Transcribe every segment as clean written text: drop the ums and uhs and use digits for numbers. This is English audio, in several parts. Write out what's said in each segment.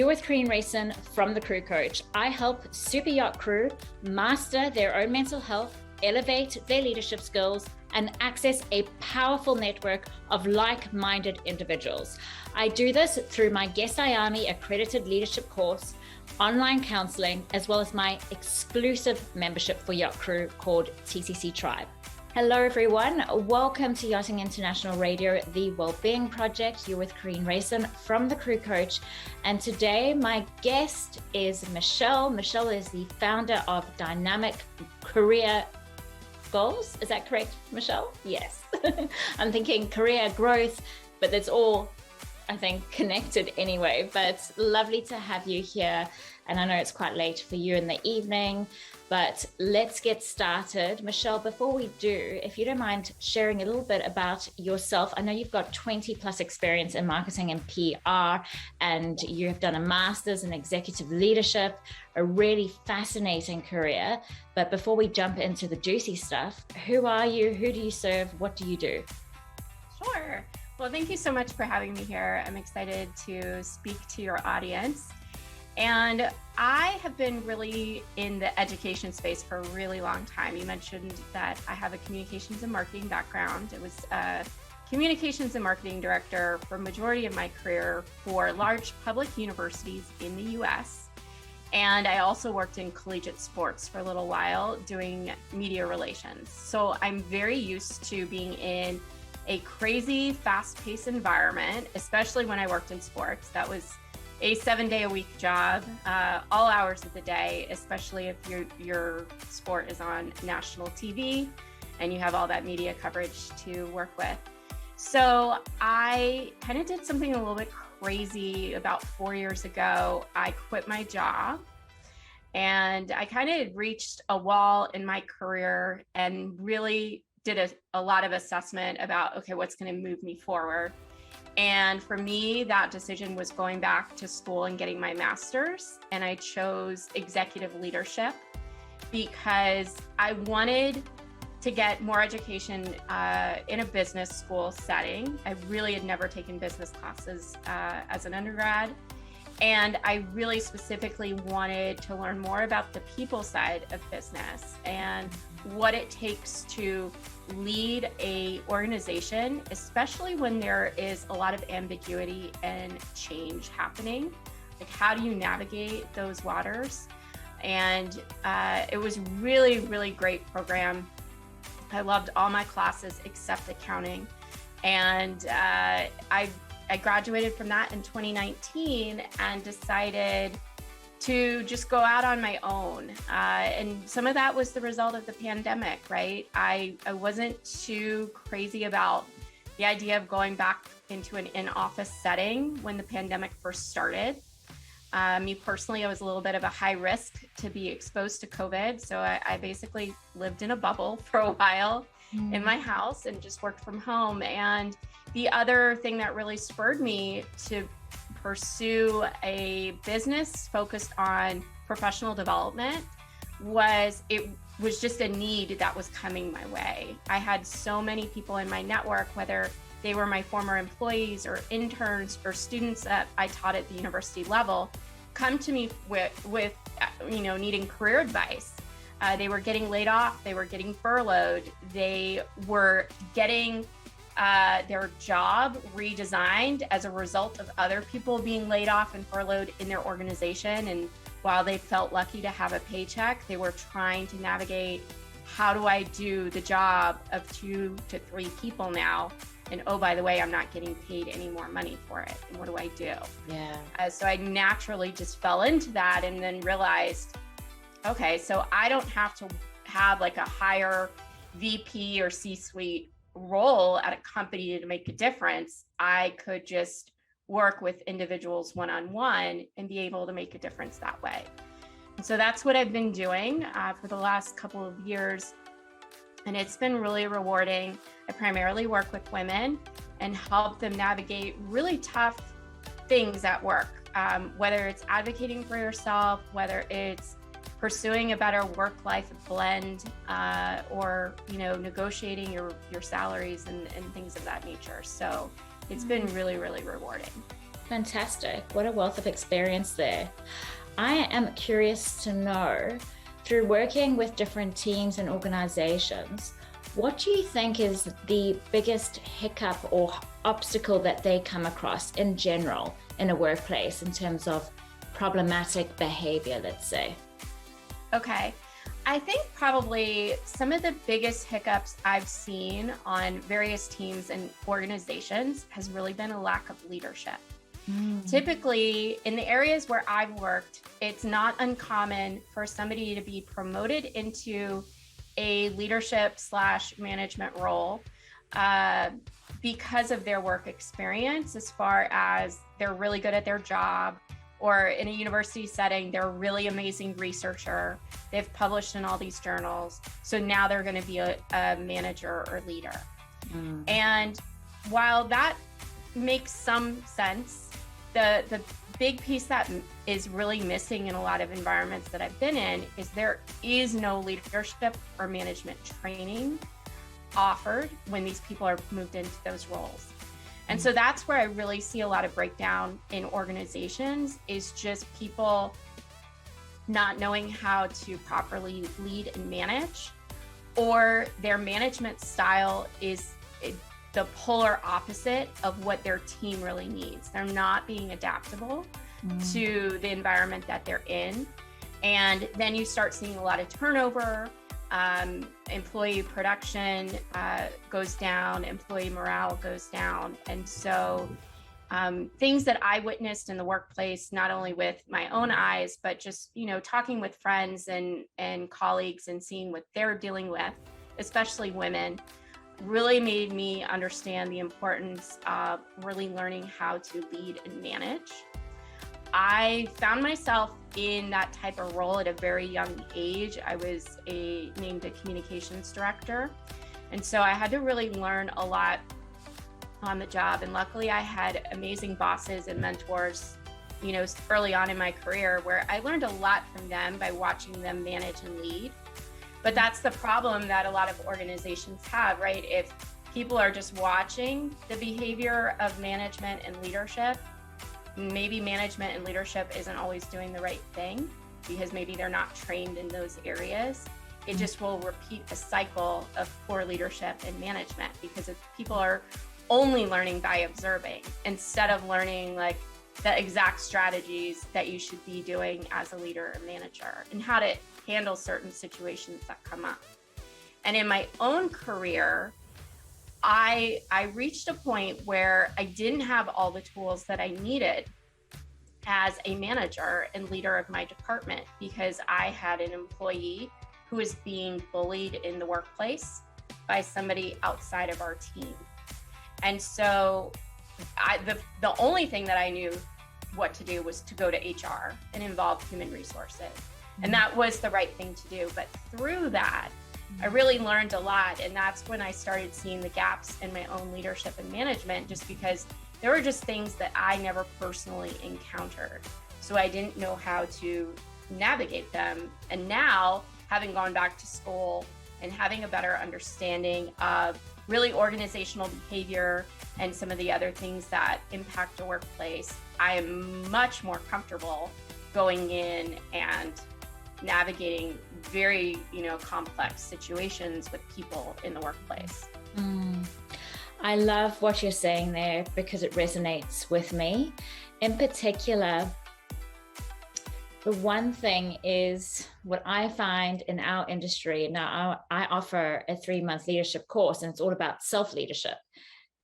You're with Karine Rayson from The Crew Coach. I help super yacht crew master their own mental health, elevate their leadership skills, and access a powerful network of like-minded individuals. I do this through my Guest IAMI accredited leadership course, online counseling, as well as my exclusive membership for yacht crew called TCC Tribe. Hello everyone, welcome to Yachting International Radio, the Wellbeing Project. You're with Karine Rayson from The Crew Coach, and today my guest is Michele. Michele is the founder of Dynamic Career Goals. Is that correct, Michele? Yes. I'm thinking career growth, but it's all, I think, connected anyway. But lovely to have you here. And I know it's quite late for you in the evening, but let's get started. Michele, before we do, if you don't mind sharing a little bit about yourself. I know you've got 20 plus experience in marketing and PR, and you have done a master's in executive leadership, a really fascinating career. But before we jump into the juicy stuff, who are you? Who do you serve? What do you do? Sure. Well, thank you so much for having me here. I'm excited to speak to your audience. And I have been really in the education space for a really long time. You mentioned that I have a communications and marketing background. It was a communications and marketing director for a majority of my career for large public universities in the US. And I also worked in collegiate sports for a little while doing media relations. So I'm very used to being in a crazy, fast-paced environment, especially when I worked in sports. That was a 7-day-a-week job, all hours of the day, especially if your sport is on national TV and you have all that media coverage to work with. So I kind of did something a little bit crazy about 4 years ago. I quit my job and I kind of reached a wall in my career and really did a lot of assessment about, okay, what's going to move me forward. And for me, that decision was going back to school and getting my master's. And I chose executive leadership because I wanted to get more education in a business school setting. I really had never taken business classes as an undergrad. And I really specifically wanted to learn more about the people side of business and what it takes to lead a organization, especially when there is a lot of ambiguity and change happening. Like, how do you navigate those waters? And it was really, really great program. I loved all my classes except accounting. And I graduated from that in 2019 and decided to just go out on my own. And some of that was the result of the pandemic, right? I wasn't too crazy about the idea of going back into an in-office setting when the pandemic first started. Me personally, I was a little bit of a high risk to be exposed to COVID. So I basically lived in a bubble for a while in my house and just worked from home. And the other thing that really spurred me to pursue a business focused on professional development was just a need that was coming my way. I had so many people in my network, whether they were my former employees or interns or students that I taught at the university level, come to me with needing career advice. They were getting laid off, they were getting furloughed, they were getting their job redesigned as a result of other people being laid off and furloughed in their organization. And while they felt lucky to have a paycheck, they were trying to navigate, how do I do the job of 2 to 3 people now? And oh, by the way, I'm not getting paid any more money for it. And what do I do? Yeah. So I naturally just fell into that and then realized, okay, so I don't have to have like a higher VP or C-suite role at a company to make a difference. I could just work with individuals one-on-one and be able to make a difference that way. And so that's what I've been doing for the last couple of years. And it's been really rewarding. I primarily work with women and help them navigate really tough things at work, whether it's advocating for yourself, whether it's pursuing a better work-life blend, or negotiating your salaries and things of that nature. So it's been really, really rewarding. Fantastic. What a wealth of experience there. I am curious to know, through working with different teams and organizations, what do you think is the biggest hiccup or obstacle that they come across in general in a workplace in terms of problematic behavior, let's say? Okay. I think probably some of the biggest hiccups I've seen on various teams and organizations has really been a lack of leadership. Typically, in the areas where I've worked, it's not uncommon for somebody to be promoted into a leadership / management role because of their work experience, as far as they're really good at their job, or in a university setting, they're a really amazing researcher. They've published in all these journals. So now they're going to be a manager or leader. And while that makes some sense, the big piece that is really missing in a lot of environments that I've been in is there is no leadership or management training offered when these people are moved into those roles. And so that's where I really see a lot of breakdown in organizations, is just people not knowing how to properly lead and manage, or their management style is the polar opposite of what their team really needs. They're not being adaptable to the environment that they're in. And then you start seeing a lot of turnover, employee production goes down, employee morale goes down. And so things that I witnessed in the workplace, not only with my own eyes, but just, talking with friends and colleagues and seeing what they're dealing with, especially women, really made me understand the importance of really learning how to lead and manage. I found myself in that type of role at a very young age. I was named a communications director. And so I had to really learn a lot on the job. And luckily I had amazing bosses and mentors, early on in my career, where I learned a lot from them by watching them manage and lead. But that's the problem that a lot of organizations have, right? If people are just watching the behavior of management and leadership, maybe management and leadership isn't always doing the right thing because maybe they're not trained in those areas. It just will repeat a cycle of poor leadership and management, because if people are only learning by observing instead of learning like the exact strategies that you should be doing as a leader or manager, and how to handle certain situations that come up. And in my own career, I reached a point where I didn't have all the tools that I needed as a manager and leader of my department, because I had an employee who was being bullied in the workplace by somebody outside of our team. And so the only thing that I knew what to do was to go to HR and involve human resources. And that was the right thing to do. But through that, I really learned a lot. And that's when I started seeing the gaps in my own leadership and management, just because there were just things that I never personally encountered. So I didn't know how to navigate them. And now, having gone back to school and having a better understanding of really organizational behavior and some of the other things that impact a workplace, I am much more comfortable going in and navigating very, complex situations with people in the workplace. I love what you're saying there, because it resonates with me. In particular, the one thing is what I find in our industry. Now, I offer a 3-month leadership course, and it's all about self-leadership.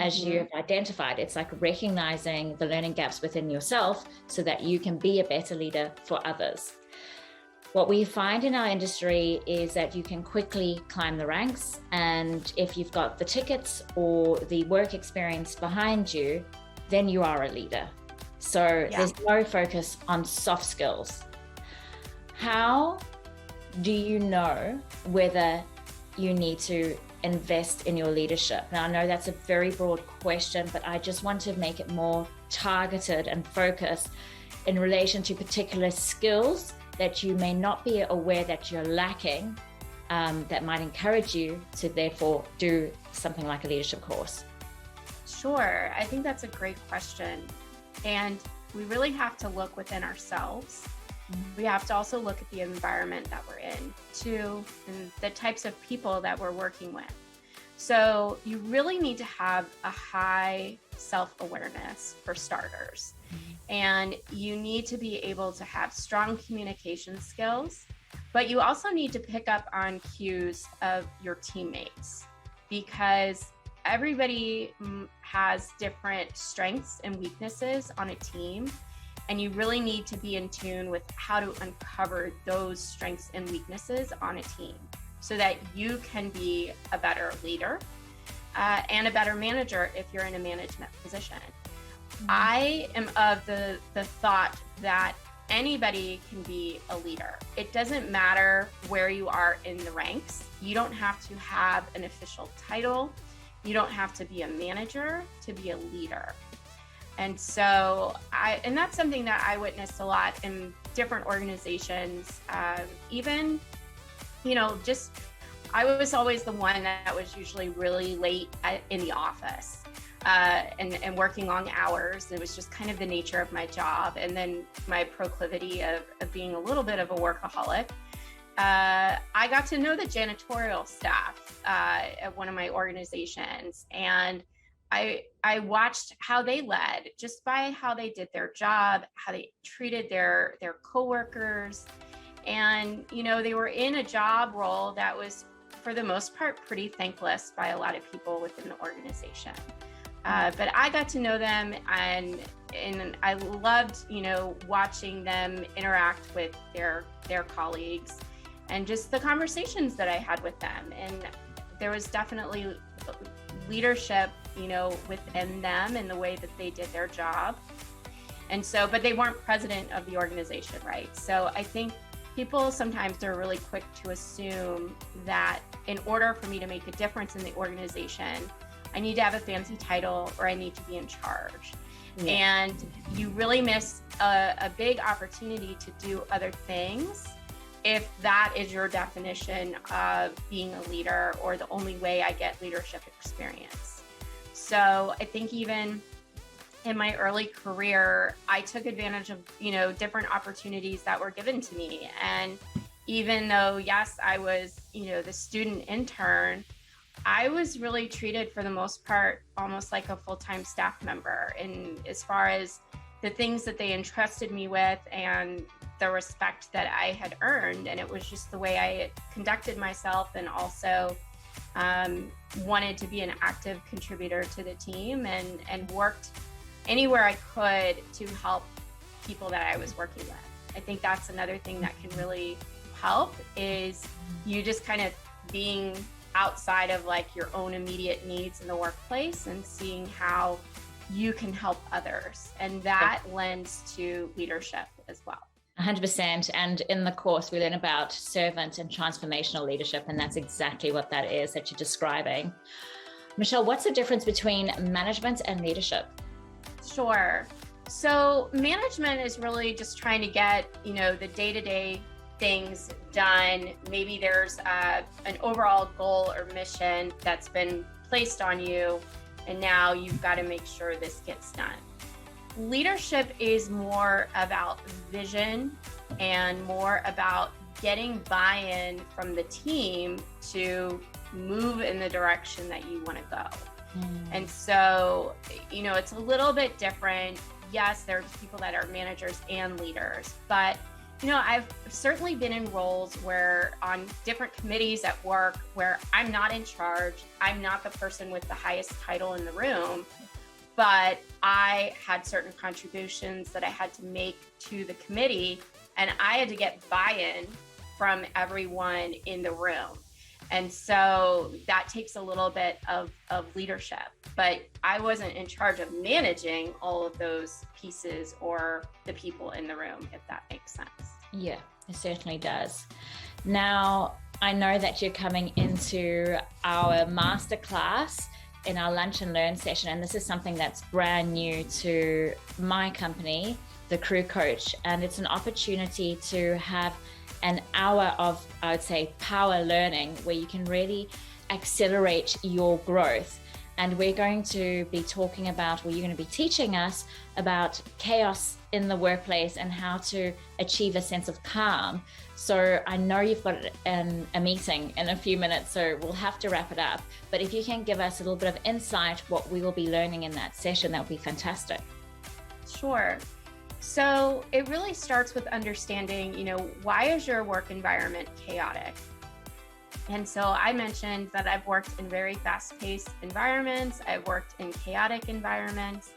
As you have identified, it's like recognizing the learning gaps within yourself so that you can be a better leader for others. What we find in our industry is that you can quickly climb the ranks, and if you've got the tickets or the work experience behind you, then you are a leader. So there's no focus on soft skills. How do you know whether you need to invest in your leadership? Now, I know that's a very broad question, but I just want to make it more targeted and focused in relation to particular skills that you may not be aware that you're lacking, that might encourage you to therefore do something like a leadership course. Sure. I think that's a great question. And we really have to look within ourselves. We have to also look at the environment that we're in too, and the types of people that we're working with. So you really need to have a high self-awareness for starters. And you need to be able to have strong communication skills, but you also need to pick up on cues of your teammates, because everybody has different strengths and weaknesses on a team. And you really need to be in tune with how to uncover those strengths and weaknesses on a team so that you can be a better leader and a better manager if you're in a management position. I am of the thought that anybody can be a leader. It doesn't matter where you are in the ranks. You don't have to have an official title. You don't have to be a manager to be a leader. And so and that's something that I witnessed a lot in different organizations. Even, I was always the one that was usually really late in the office and working long hours. It was just kind of the nature of my job. And then my proclivity of being a little bit of a workaholic. I got to know the janitorial staff at one of my organizations, and I watched how they led just by how they did their job, how they treated their coworkers. And, they were in a job role that was, for the most part, pretty thankless by a lot of people within the organization. But I got to know them, and I loved, watching them interact with their colleagues and just the conversations that I had with them. And there was definitely leadership, within them and the way that they did their job. And so, but they weren't president of the organization, right? So I think people sometimes are really quick to assume that in order for me to make a difference in the organization, I need to have a fancy title or I need to be in charge. Yeah. And you really miss a big opportunity to do other things if that is your definition of being a leader or the only way I get leadership experience. So I think even in my early career, I took advantage of, different opportunities that were given to me. And even though, yes, I was, the student intern, I was really treated for the most part almost like a full-time staff member. And as far as the things that they entrusted me with and the respect that I had earned, and it was just the way I conducted myself, and also wanted to be an active contributor to the team and worked anywhere I could to help people that I was working with. I think that's another thing that can really help, is you just kind of being outside of like your own immediate needs in the workplace and seeing how you can help others. And that lends to leadership as well. 100%. And in the course, we learn about servant and transformational leadership. And that's exactly what that is that you're describing. Michele, what's the difference between management and leadership? Sure. So management is really just trying to get, the day-to-day things done. Maybe there's an overall goal or mission that's been placed on you, and now you've got to make sure this gets done. Leadership is more about vision and more about getting buy-in from the team to move in the direction that you want to go. And so, it's a little bit different. Yes, there's people that are managers and leaders, but I've certainly been in roles where on different committees at work where I'm not in charge. I'm not the person with the highest title in the room, but I had certain contributions that I had to make to the committee, and I had to get buy-in from everyone in the room. And so that takes a little bit of leadership, but I wasn't in charge of managing all of those pieces or the people in the room, if that makes sense. Yeah, it certainly does. Now, I know that you're coming into our masterclass in our lunch and learn session, and this is something that's brand new to my company, the Crew Coach, and it's an opportunity to have an hour of, I would say, power learning where you can really accelerate your growth. and we're going to be talking about, well, you're going to be teaching us about chaos in the workplace and how to achieve a sense of calm. So I know you've got a meeting in a few minutes, so we'll have to wrap it up. But if you can give us a little bit of insight, what we will be learning in that session, that would be fantastic. Sure. So it really starts with understanding, why is your work environment chaotic? And so I mentioned that I've worked in very fast-paced environments. I've worked in chaotic environments.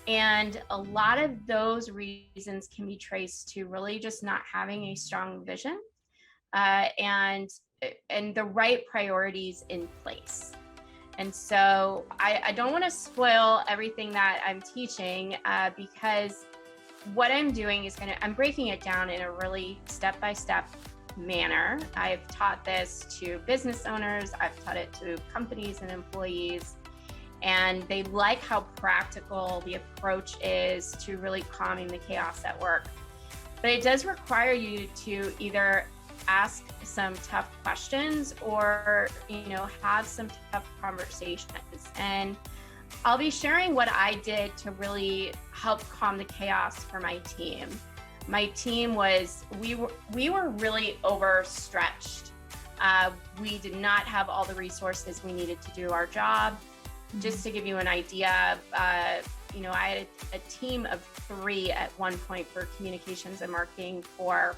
And a lot of those reasons can be traced to really just not having a strong vision and the right priorities in place. And so I don't want to spoil everything that I'm teaching because what I'm doing is I'm breaking it down in a really step-by-step manner. I've taught this to business owners, I've taught it to companies and employees, and they like how practical the approach is to really calming the chaos at work. But it does require you to either ask some tough questions or, have some tough conversations. And I'll be sharing what I did to really help calm the chaos for my team. My team we were really overstretched. We did not have all the resources we needed to do our job. Just to give you an idea, I had a team of 3 at one point for communications and marketing for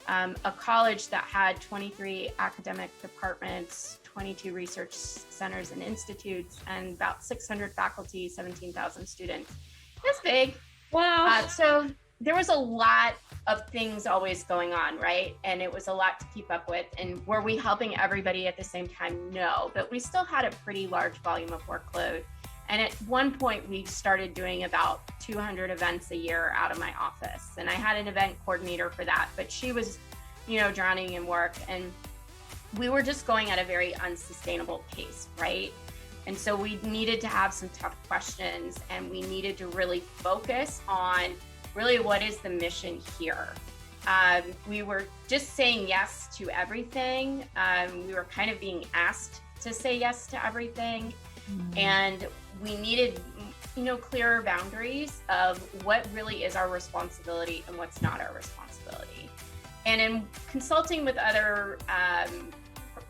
a college that had 23 academic departments, 22 research centers and institutes, and about 600 faculty, 17,000 students. That's big. Wow. So there was a lot of things always going on, right? And it was a lot to keep up with. And were we helping everybody at the same time? No, but we still had a pretty large volume of workload. And at one point we started doing about 200 events a year out of my office. And I had an event coordinator for that, but she was, drowning in work. And we were just going at a very unsustainable pace, right? And so we needed to have some tough questions, and we needed to really focus on really what is the mission here. We were just saying yes to everything. We were kind of being asked to say yes to everything. And we needed, clearer boundaries of what really is our responsibility and what's not our responsibility. And in consulting with other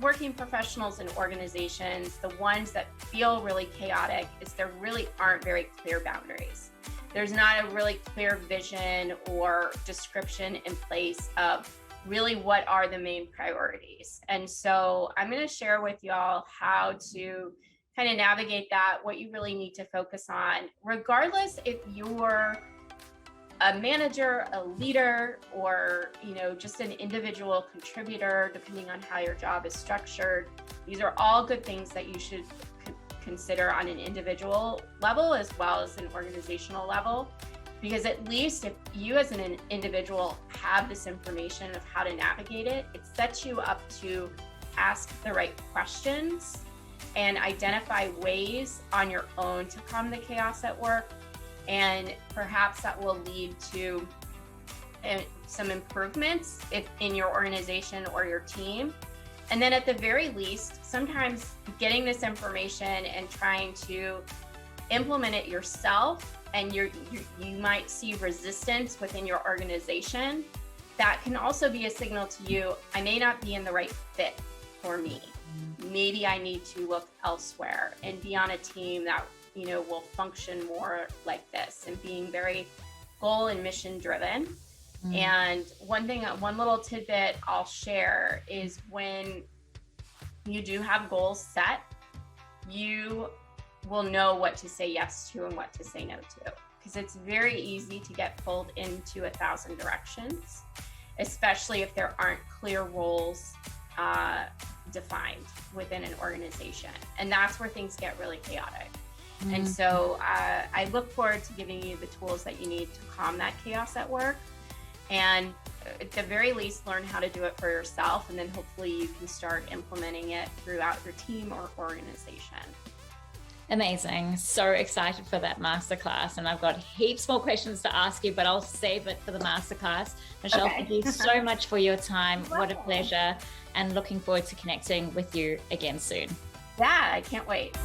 working professionals and organizations, the ones that feel really chaotic is there really aren't very clear boundaries. There's not a really clear vision or description in place of really what are the main priorities. And so I'm going to share with y'all how to kind of navigate that, what you really need to focus on, regardless if you're a manager, a leader, or just an individual contributor, depending on how your job is structured. These are all good things that you should consider on an individual level as well as an organizational level, because at least if you as an individual have this information of how to navigate it, it sets you up to ask the right questions and identify ways on your own to calm the chaos at work. And perhaps that will lead to some improvements in your organization or your team. And then at the very least, sometimes getting this information and trying to implement it yourself, and you might see resistance within your organization, that can also be a signal to you, I may not be in the right fit for me. Maybe I need to look elsewhere and be on a team that will function more like this, and being very goal and mission driven. And one little tidbit I'll share is when you do have goals set, you will know what to say yes to and what to say no to, because it's very easy to get pulled into 1,000 directions, especially if there aren't clear roles defined within an organization. And that's where things get really chaotic. And so I look forward to giving you the tools that you need to calm that chaos at work, and at the very least learn how to do it for yourself, and then hopefully you can start implementing it throughout your team or organization. Amazing. So excited for that masterclass, and I've got heaps more questions to ask you, but I'll save it for the masterclass. Michele, Thank you so much for your time. What a pleasure, and looking forward to connecting with you again soon. Yeah, I can't wait.